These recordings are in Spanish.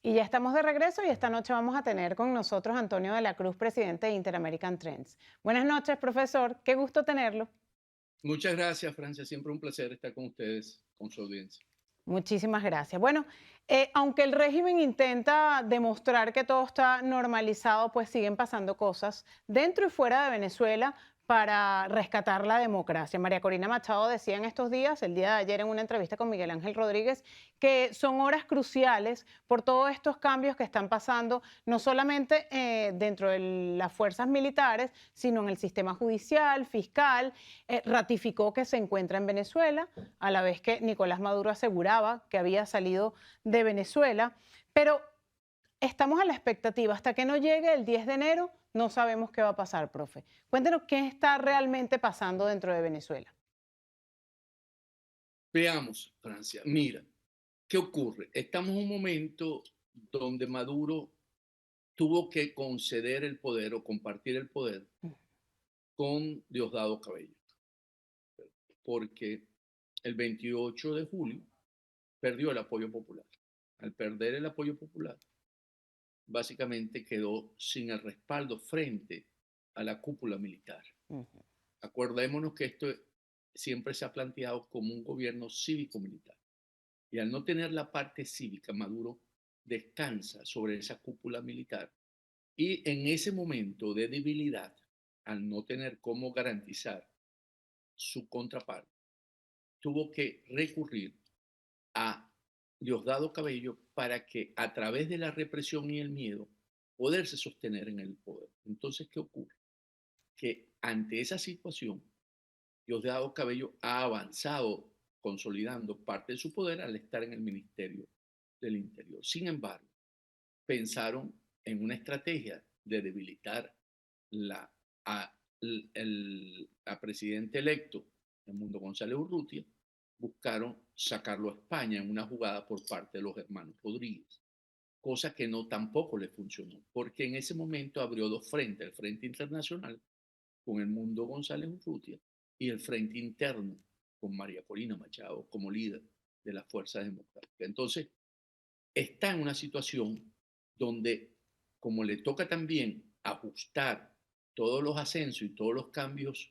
Y ya estamos de regreso y esta noche vamos a tener con nosotros a Antonio de la Cruz, presidente de Interamerican Trends. Buenas noches, profesor. Qué gusto tenerlo. Muchas gracias, Francia. Siempre un placer estar con ustedes, con su audiencia. Muchísimas gracias. Bueno, aunque el régimen intenta demostrar que todo está normalizado, pues siguen pasando cosas dentro y fuera de Venezuela para rescatar la democracia. María Corina Machado decía en estos días, el día de ayer en una entrevista con Miguel Ángel Rodríguez, que son horas cruciales por todos estos cambios que están pasando, no solamente dentro de las fuerzas militares, sino en el sistema judicial, fiscal. Ratificó que se encuentra en Venezuela, a la vez que Nicolás Maduro aseguraba que había salido de Venezuela, pero estamos a la expectativa. Hasta que no llegue el 10 de enero, no sabemos qué va a pasar, profe. Cuéntenos qué está realmente pasando dentro de Venezuela. Veamos, Francia. Mira, ¿qué ocurre? Estamos en un momento donde Maduro tuvo que conceder el poder o compartir el poder con Diosdado Cabello, porque el 28 de julio perdió el apoyo popular. Al perder el apoyo popular, básicamente quedó sin el respaldo frente a la cúpula militar. Ujú. Acordémonos que esto siempre se ha planteado como un gobierno cívico-militar. Y al no tener la parte cívica, Maduro descansa sobre esa cúpula militar. Y en ese momento de debilidad, al no tener cómo garantizar su contraparte, tuvo que recurrir a Diosdado Cabello para que a través de la represión y el miedo poderse sostener en el poder. Entonces, ¿qué ocurre? Que ante esa situación, Diosdado Cabello ha avanzado consolidando parte de su poder al estar en el Ministerio del Interior. Sin embargo, pensaron en una estrategia de debilitar la, a presidente electo, Edmundo González Urrutia, buscaron sacarlo a España en una jugada por parte de los hermanos Rodríguez, cosa que no tampoco le funcionó, porque en ese momento abrió dos frentes, el Frente Internacional con el Mundo González Urrutia y el Frente Interno con María Corina Machado como líder de las fuerzas democráticas. Entonces, está en una situación donde, como le toca también ajustar todos los ascensos y todos los cambios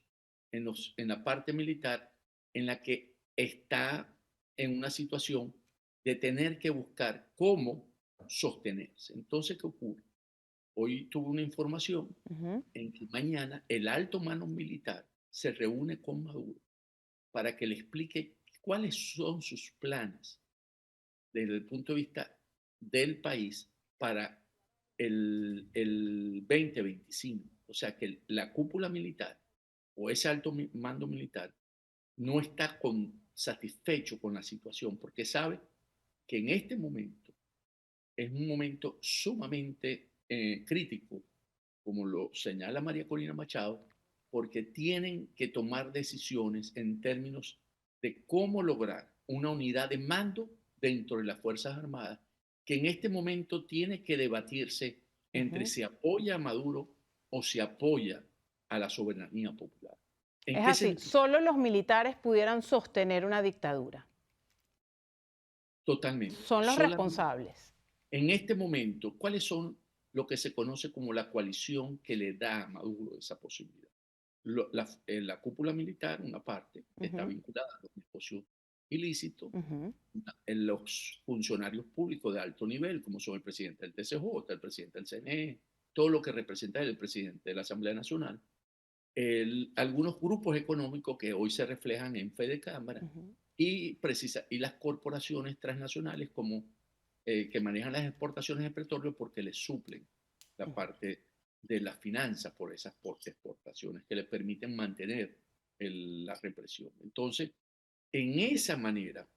en la parte militar, en la que está en una situación de tener que buscar cómo sostenerse. Entonces, ¿qué ocurre? Hoy tuve una información Ujú. en que mañana el alto mando militar se reúne con Maduro para que le explique cuáles son sus planes desde el punto de vista del país para el 2025. O sea que la cúpula militar o ese alto mando militar no está satisfecho con la situación porque sabe que en este momento es un momento sumamente crítico, como lo señala María Corina Machado, porque tienen que tomar decisiones en términos de cómo lograr una unidad de mando dentro de las Fuerzas Armadas, que en este momento tiene que debatirse entre Ujú. si apoya a Maduro o si apoya a la soberanía popular. ¿En Es qué así, sentido? solo los militares pudieran sostener una dictadura. Totalmente. Son los Solamente responsables. en este momento, ¿cuáles son lo que se conoce como la coalición que le da a Maduro esa posibilidad? La cúpula militar, una parte, está Ujú, vinculada a los negocios ilícitos, ujú. en los funcionarios públicos de alto nivel, como son el presidente del TCJ, el presidente del CNE, todo lo que representa el presidente de la Asamblea Nacional, algunos grupos económicos que hoy se reflejan en Fede Cámara Ujú. y las corporaciones transnacionales como que manejan las exportaciones de petróleo porque les suplen la parte de las finanzas por esas exportaciones que les permiten mantener la represión. Entonces, en esa manera,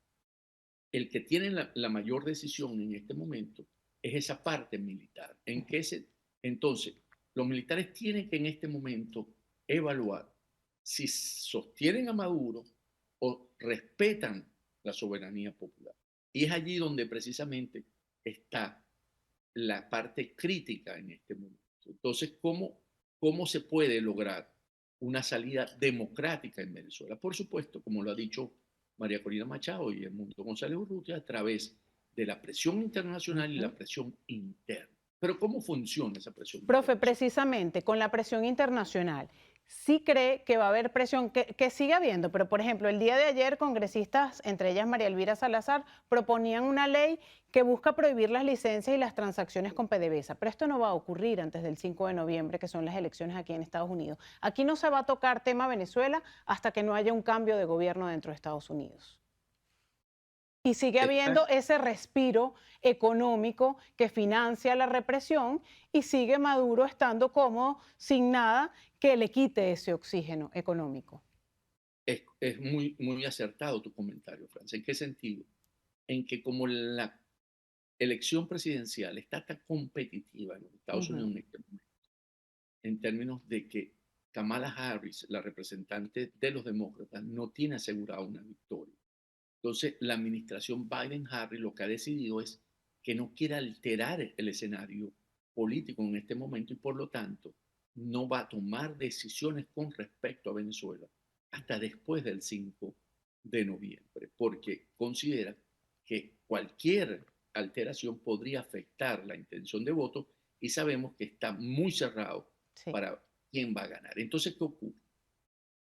el que tiene la mayor decisión en este momento es esa parte militar. Entonces, los militares tienen que en este momento evaluar si sostienen a Maduro o respetan la soberanía popular. Y es allí donde precisamente está la parte crítica en este momento. Entonces, ¿cómo se puede lograr una salida democrática en Venezuela? Por supuesto, como lo ha dicho María Corina Machado y el Mundo González Urrutia, a través de la presión internacional y Ujú. la presión interna. Pero ¿cómo funciona esa presión Profe, internacional? precisamente con la presión internacional, sí cree que va a haber presión, que sigue habiendo, pero por ejemplo, el día de ayer congresistas, entre ellas María Elvira Salazar, proponían una ley que busca prohibir las licencias y las transacciones con PDVSA, pero esto no va a ocurrir antes del 5 de noviembre, que son las elecciones aquí en Estados Unidos. Aquí no se va a tocar tema Venezuela hasta que no haya un cambio de gobierno dentro de Estados Unidos. Y sigue Está- habiendo ese respiro económico que financia la represión y sigue Maduro estando cómodo sin nada que le quite ese oxígeno económico. es muy, muy acertado tu comentario, Francia. ¿En qué sentido? En que como la elección presidencial está tan competitiva en los Estados Unidos Ujú, en este momento, en términos de que Kamala Harris, la representante de los demócratas, no tiene asegurada una victoria. Entonces, la administración Biden-Harris lo que ha decidido es que no quiere alterar el escenario político en este momento y por lo tanto no va a tomar decisiones con respecto a Venezuela hasta después del 5 de noviembre, porque considera que cualquier alteración podría afectar la intención de voto y sabemos que está muy cerrado sí. para quién va a ganar. Entonces, ¿qué ocurre?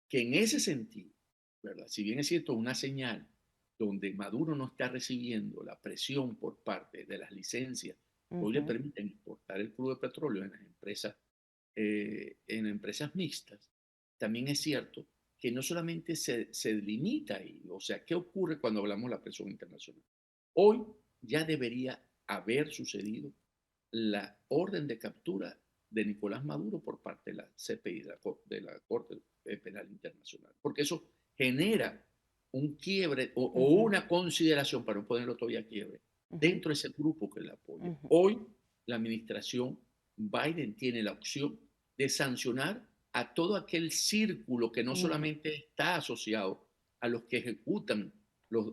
Que en ese sentido, ¿verdad? Si bien es cierto, una señal donde Maduro no está recibiendo la presión por parte de las licencias que hoy le Ujú, permiten exportar el crudo de petróleo en empresas mixtas, también es cierto que no solamente se limita ahí, o sea, ¿qué ocurre cuando hablamos de la presión internacional? Hoy ya debería haber sucedido la orden de captura de Nicolás Maduro por parte de la CPI, de la Corte Penal Internacional, porque eso genera un quiebre o ujú, una consideración, para no ponerlo todavía quiebre, ujú, dentro de ese grupo que le apoya. ujú, Hoy la administración Biden tiene la opción de sancionar a todo aquel círculo que no ujú. solamente está asociado a los que ejecutan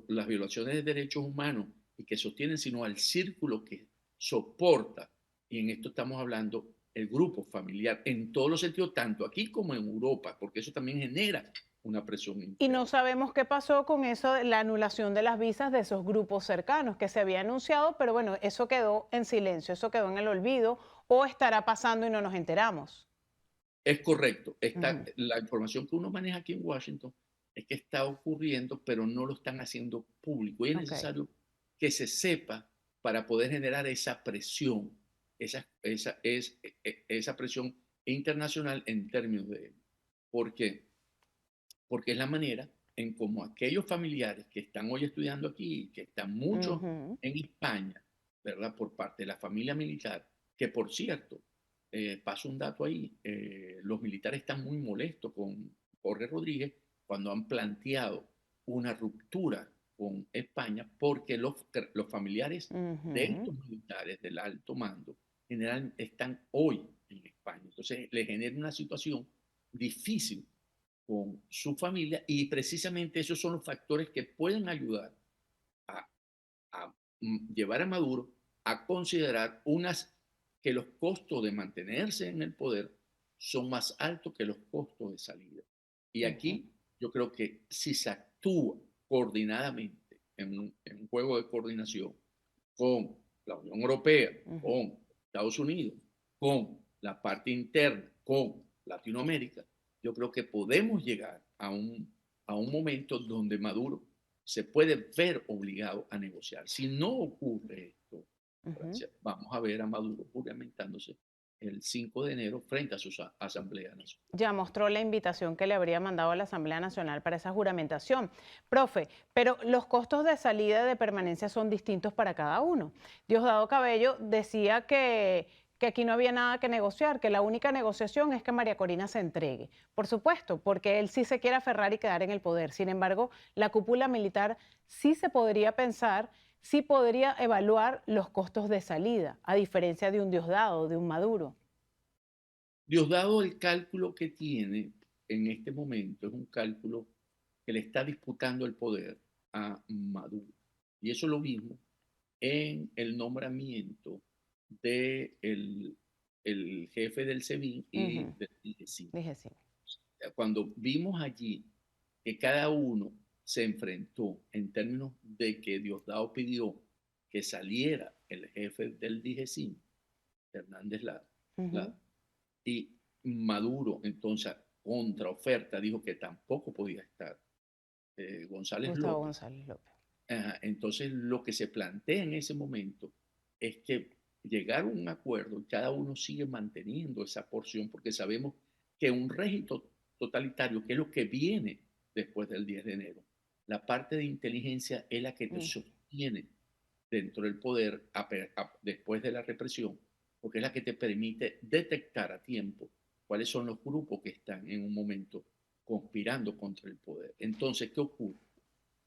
las violaciones de derechos humanos y que sostienen, sino al círculo que soporta, y en esto estamos hablando, el grupo familiar, en todos los sentidos, tanto aquí como en Europa, porque eso también genera una presión Y no interna. sabemos qué pasó con eso de la anulación de las visas de esos grupos cercanos que se había anunciado, pero bueno, eso quedó en silencio, eso quedó en el olvido o estará pasando y no nos enteramos. Es correcto, Ujú, la información que uno maneja aquí en Washington es que está ocurriendo, pero no lo están haciendo público. Y es ok. necesario que se sepa para poder generar esa presión, esa presión internacional en términos de... ¿Por qué? Porque es la manera en cómo aquellos familiares que están hoy estudiando aquí, que están muchos Ujú, en España, ¿verdad? Por parte de la familia militar, que por cierto, paso un dato ahí, los militares están muy molestos con Jorge Rodríguez cuando han planteado una ruptura con España, porque los familiares de ujú, estos militares del alto mando general están hoy en España. Entonces le genera una situación difícil con su familia y precisamente esos son los factores que pueden ayudar a, llevar a Maduro a considerar que los costos de mantenerse en el poder son más altos que los costos de salida. Y ujú, aquí yo creo que si se actúa coordinadamente en un juego de coordinación con la Unión Europea, ujú. con Estados Unidos, con la parte interna, con Latinoamérica, yo creo que podemos llegar a un momento donde Maduro se puede ver obligado a negociar. Si no ocurre esto, Ujú. Francia, vamos a ver a Maduro juramentándose el 5 de enero frente a su Asamblea Nacional. Ya mostró la invitación que le habría mandado a la Asamblea Nacional para esa juramentación. Profe, pero los costos de salida y de permanencia son distintos para cada uno. Diosdado Cabello decía que aquí no había nada que negociar, que la única negociación es que María Corina se entregue. Por supuesto, porque él sí se quiere aferrar y quedar en el poder. Sin embargo, la cúpula militar sí se podría pensar, sí podría evaluar los costos de salida, a diferencia de un Diosdado, de un Maduro. Diosdado, el cálculo que tiene en este momento es un cálculo que le está disputando el poder a Maduro. Y eso lo mismo en el nombramiento de el jefe del SEBIN y Ujú, del IGESIN. dije sí. Cuando vimos allí que cada uno se enfrentó en términos de que Diosdado pidió que saliera el jefe del DGCIN, Hernández Ujú. Lara, y Maduro, entonces, contraoferta, dijo que tampoco podía estar González Gustavo López. González López. Ajá, entonces, lo que se plantea en ese momento es que llegar a un acuerdo y cada uno sigue manteniendo esa porción, porque sabemos que un régimen totalitario, que es lo que viene después del 10 de enero, la parte de inteligencia es la que te Mm, sostiene dentro del poder después de la represión, porque es la que te permite detectar a tiempo cuáles son los grupos que están en un momento conspirando contra el poder. Entonces, ¿qué ocurre?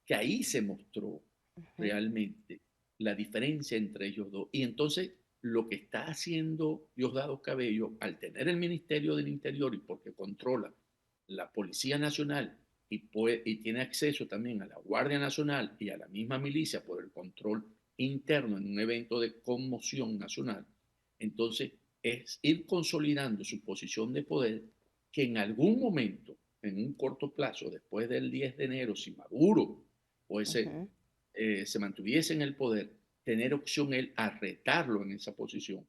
Que ahí se mostró ujú, realmente la diferencia entre ellos dos. Y entonces lo que está haciendo Diosdado Cabello, al tener el Ministerio del Interior y porque controla la Policía Nacional y tiene acceso también a la Guardia Nacional y a la misma milicia por el control interno en un evento de conmoción nacional, entonces es ir consolidando su posición de poder que en algún momento, en un corto plazo, después del 10 de enero, si Maduro o ujú. se mantuviese en el poder, tener opción él a retarlo en esa posición,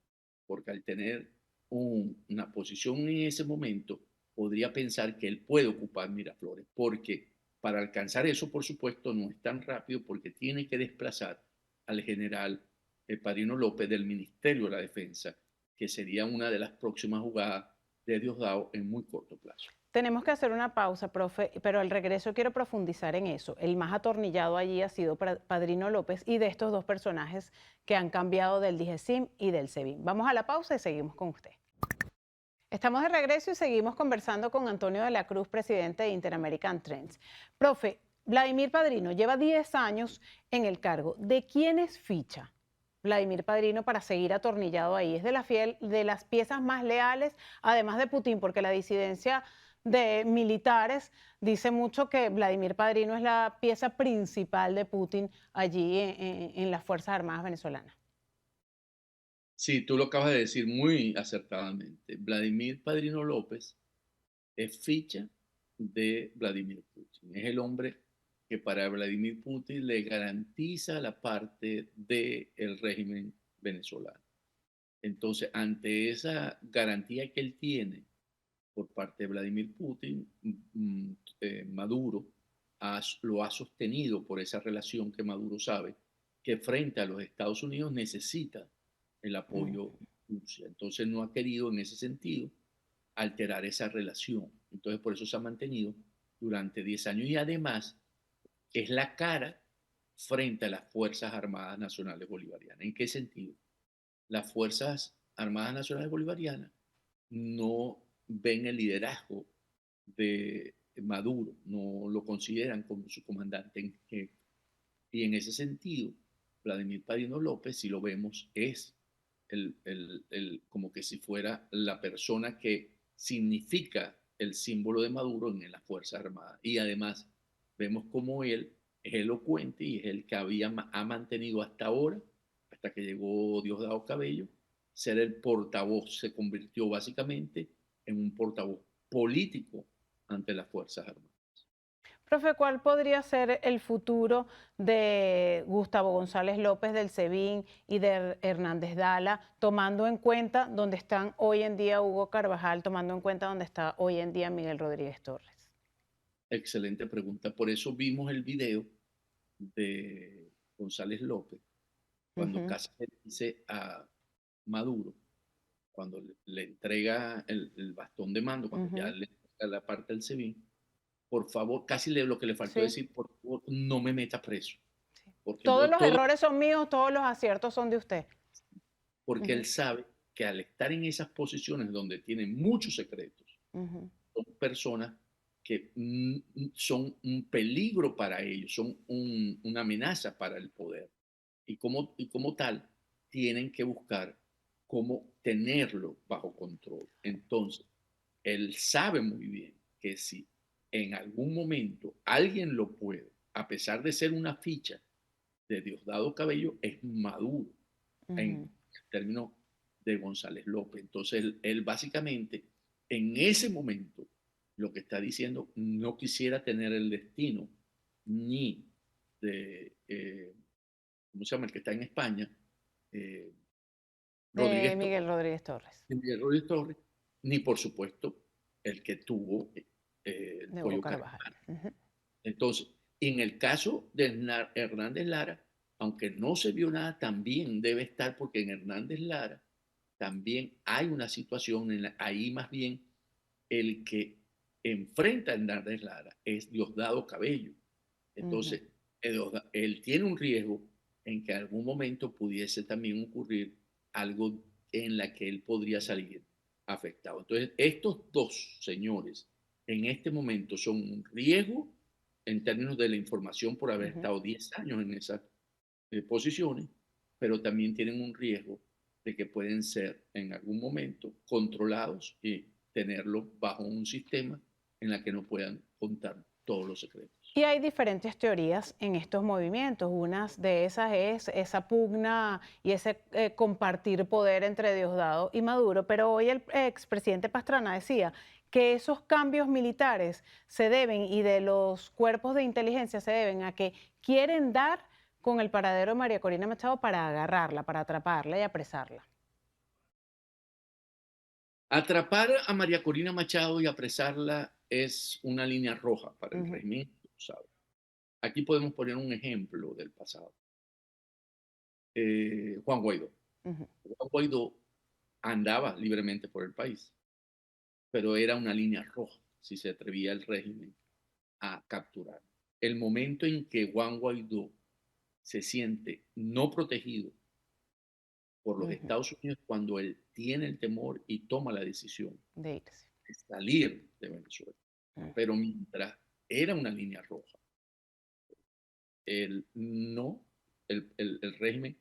porque al tener una posición en ese momento, podría pensar que él puede ocupar Miraflores, porque para alcanzar eso, por supuesto, no es tan rápido, porque tiene que desplazar al general Padrino López del Ministerio de la Defensa, que sería una de las próximas jugadas de Diosdado en muy corto plazo. Tenemos que hacer una pausa, profe, pero al regreso quiero profundizar en eso. El más atornillado allí ha sido Padrino López y de estos dos personajes que han cambiado del DGCIM y del SEBIN. Vamos a la pausa y seguimos con usted. Estamos de regreso y seguimos conversando con Antonio de la Cruz, presidente de Interamerican Trends. Profe, Vladimir Padrino lleva 10 años en el cargo. ¿De quién es ficha Vladimir Padrino para seguir atornillado ahí? Es de las piezas más leales, además de Putin, porque la disidencia de militares dice mucho que Vladimir Padrino es la pieza principal de Putin allí en las Fuerzas Armadas venezolanas. Sí, tú lo acabas de decir muy acertadamente. Vladimir Padrino López es ficha de Vladimir Putin. Es el hombre que para Vladimir Putin le garantiza la parte del régimen venezolano. Entonces, ante esa garantía que él tiene por parte de Vladimir Putin, Maduro lo ha sostenido por esa relación que Maduro sabe que frente a los Estados Unidos necesita el Mm. apoyo de Rusia. Entonces no ha querido en ese sentido alterar esa relación. Entonces por eso se ha mantenido durante 10 años y además es la cara frente a las Fuerzas Armadas Nacionales Bolivarianas. ¿En qué sentido? Las Fuerzas Armadas Nacionales Bolivarianas no ven el liderazgo de Maduro, no lo consideran como su comandante en jefe. Y en ese sentido, Vladimir Padrino López, si lo vemos, es como que si fuera la persona que significa el símbolo de Maduro en las Fuerzas Armadas. Y además vemos como él es elocuente y es el que ha mantenido hasta ahora, hasta que llegó Diosdado Cabello, ser el portavoz. Se convirtió básicamente en un portavoz político ante las Fuerzas Armadas. Profe, ¿cuál podría ser el futuro de Gustavo González López del SEBIN y de Hernández Dala, tomando en cuenta dónde están hoy en día Hugo Carvajal, tomando en cuenta dónde está hoy en día Miguel Rodríguez Torres? Excelente pregunta. Por eso vimos el video de González López cuando Ujú, casi le dice a Maduro, cuando le entrega el bastón de mando, cuando ya ujú. le entrega la parte del SEBIN, por favor, lo que le faltó Sí, decir, por favor, no me meta preso, sí. porque Todos yo los todo, errores son míos, todos los aciertos son de usted. porque él Ujú, sabe que al estar en esas posiciones donde tiene muchos secretos, ujú, son personas que son un peligro para ellos, son una amenaza para el poder. Y como tal, tienen que buscar cómo tenerlo bajo control. Entonces, él sabe muy bien que si en algún momento alguien lo puede, a pesar de ser una ficha de Diosdado Cabello, es Maduro en ujú. términos de González López. Entonces, él básicamente, en ese momento, lo que está diciendo, no quisiera tener el destino ni de ¿cómo se llama? El que está en España, eh, Rodríguez Miguel Rodríguez Torres, Miguel Rodríguez Torres, ni por supuesto el que tuvo el de Hugo pollo Carvajal. Carvajal. Ujú, Entonces, en el caso de Hernández Lara, aunque no se vio nada, también debe estar, porque en Hernández Lara también hay una situación, ahí más bien el que enfrenta a Hernández Lara es Diosdado Cabello. ujú. Entonces, él tiene un riesgo en que en algún momento pudiese también ocurrir algo en la que él podría salir afectado. Entonces, estos dos señores en este momento son un riesgo en términos de la información por haber Ujú. estado 10 años en esas posiciones, pero también tienen un riesgo de que pueden ser en algún momento controlados y tenerlos bajo un sistema en la que no puedan contar todos los secretos. Y hay diferentes teorías en estos movimientos. Una de esas es esa pugna y ese compartir poder entre Diosdado y Maduro. Pero hoy el expresidente Pastrana decía que esos cambios militares se deben y de los cuerpos de inteligencia se deben a que quieren dar con el paradero de María Corina Machado para agarrarla, para atraparla y apresarla. Atrapar a María Corina Machado y apresarla es una línea roja para el Ujú, régimen, ¿sabe? Aquí podemos poner un ejemplo del pasado. Juan Guaidó. ujú, Juan Guaidó andaba libremente por el país, pero era una línea roja si se atrevía el régimen a capturar. El momento en que Juan Guaidó se siente no protegido por los ujú. Estados Unidos cuando él tiene el temor y toma la decisión De irse. de salir de Venezuela. Ujú, Pero mientras era una línea roja, el no, el régimen,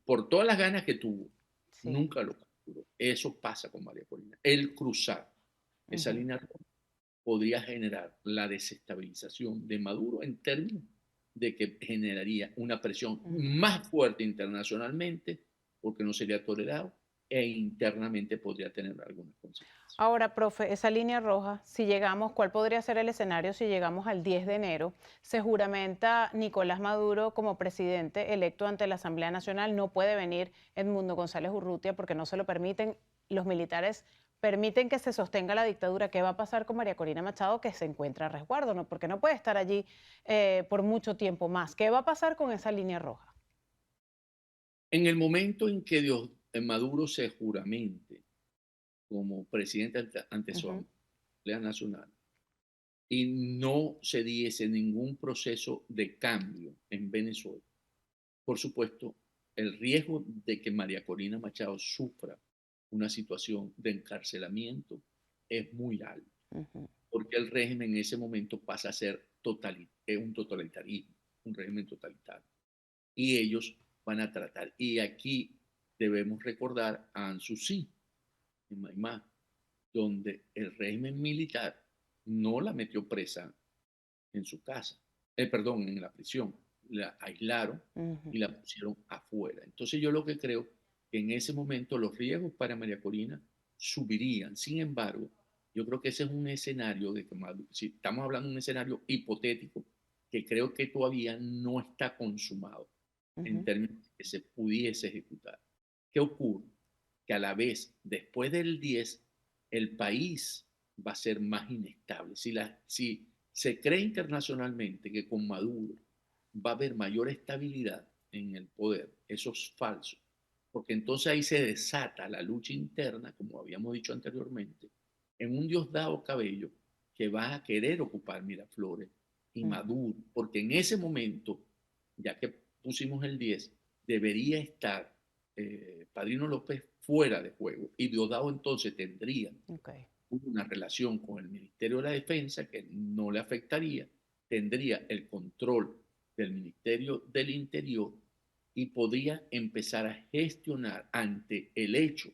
por todas las ganas que tuvo, sí. nunca lo capturó. Eso pasa con María Corina. El cruzar esa Ujú. línea roja podría generar la desestabilización de Maduro en términos de que generaría una presión Ujú. más fuerte internacionalmente porque no sería tolerado e internamente podría tener algunas consecuencias. Ahora, profe, esa línea roja, si llegamos, ¿cuál podría ser el escenario si llegamos al 10 de enero? Se juramenta Nicolás Maduro como presidente electo ante la Asamblea Nacional. No puede venir Edmundo González Urrutia porque no se lo permiten. Los militares permiten que se sostenga la dictadura. ¿Qué va a pasar con María Corina Machado, que se encuentra a resguardo? ¿No? Porque no puede estar allí por mucho tiempo más. ¿Qué va a pasar con esa línea roja? En el momento en que Maduro se juramente como presidente ante su Ujú, Asamblea Nacional y no se diese ningún proceso de cambio en Venezuela, por supuesto, el riesgo de que María Corina Machado sufra una situación de encarcelamiento es muy alto, ujú, porque el régimen en ese momento pasa a ser un totalitarismo, un régimen totalitario. Y ellos van a tratar. Y aquí debemos recordar a Ansusi en Maimá, donde el régimen militar no la metió presa en su casa, perdón, en la prisión, la aislaron ujú. y la pusieron afuera. Entonces yo lo que creo que en ese momento los riesgos para María Corina subirían. Sin embargo, yo creo que ese es un escenario de que si estamos hablando de un escenario hipotético que creo que todavía no está consumado en Ujú. términos de que se pudiese ejecutar. ¿Qué ocurre? Que a la vez, después del 10, el país va a ser más inestable. Si se cree internacionalmente que con Maduro va a haber mayor estabilidad en el poder, eso es falso, porque entonces ahí se desata la lucha interna, como habíamos dicho anteriormente, en un Diosdado Cabello que va a querer ocupar Miraflores y Ujú. Maduro, porque en ese momento, ya que pusimos el 10, debería estar Padrino López fuera de juego y Diosdado entonces tendría Ok. una relación con el Ministerio de la Defensa que no le afectaría, tendría el control del Ministerio del Interior y podría empezar a gestionar ante el hecho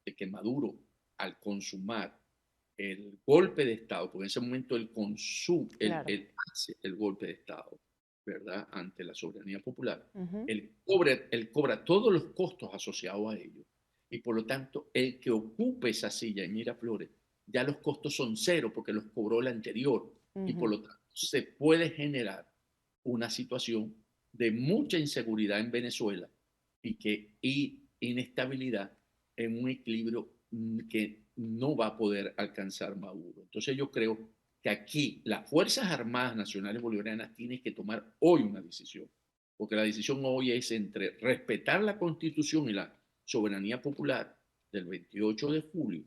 de que Maduro, al consumar el golpe de Estado, porque en ese momento él consume, Claro. él hace el golpe de Estado, ¿verdad? Ante la soberanía popular, Ujú. él cobra todos los costos asociados a ello. Y por lo tanto, el que ocupe esa silla en Miraflores, ya los costos son cero porque los cobró la anterior. Y por Ujú. lo tanto, se puede generar una situación de mucha inseguridad en Venezuela y inestabilidad en un equilibrio que no va a poder alcanzar Maduro. Entonces yo creo que aquí las Fuerzas Armadas Nacionales Bolivarianas tienen que tomar hoy una decisión, porque la decisión hoy es entre respetar la Constitución y la soberanía popular del 28 de julio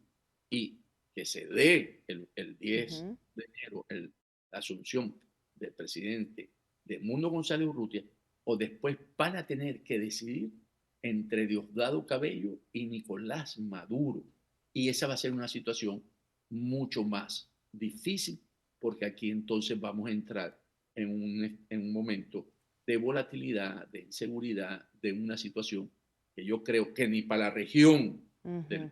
y que se dé el 10 Ujú. de enero la asunción del presidente de Mundo González Urrutia, o después van a tener que decidir entre Diosdado Cabello y Nicolás Maduro. Y esa va a ser una situación mucho más difícil, porque aquí entonces vamos a entrar en un momento de volatilidad, de inseguridad, de una situación que yo creo que ni para la región Ujú.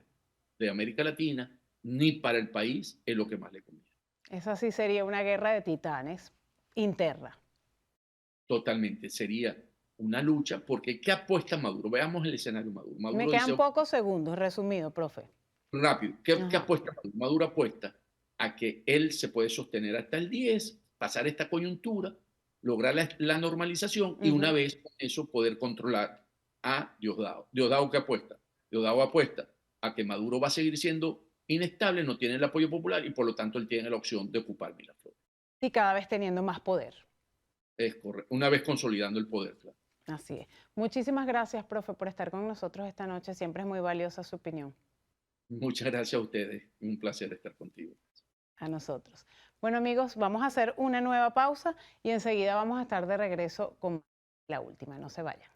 de América Latina, ni para el país es lo que más le conviene. Esa sí sería una guerra de titanes interna. Totalmente, sería una lucha, porque ¿qué apuesta Maduro? Veamos el escenario Maduro. Me Maduro dice, quedan pocos segundos, resumido, profe. rápido, ¿qué Ajá. apuesta Maduro? Maduro apuesta a que él se puede sostener hasta el 10, pasar esta coyuntura, lograr la normalización y una Ujú. vez con eso poder controlar a Diosdado. ¿Diosdado qué apuesta? Diosdado apuesta a que Maduro va a seguir siendo inestable, no tiene el apoyo popular y por lo tanto él tiene la opción de ocupar Miraflores. Y cada vez teniendo más poder. Es correcto, una vez consolidando el poder, claro. Así es. Muchísimas gracias, profe, por estar con nosotros esta noche. Siempre es muy valiosa su opinión. Muchas gracias a ustedes, un placer estar contigo. A nosotros. Bueno, amigos, vamos a hacer una nueva pausa y enseguida vamos a estar de regreso con la última. No se vayan.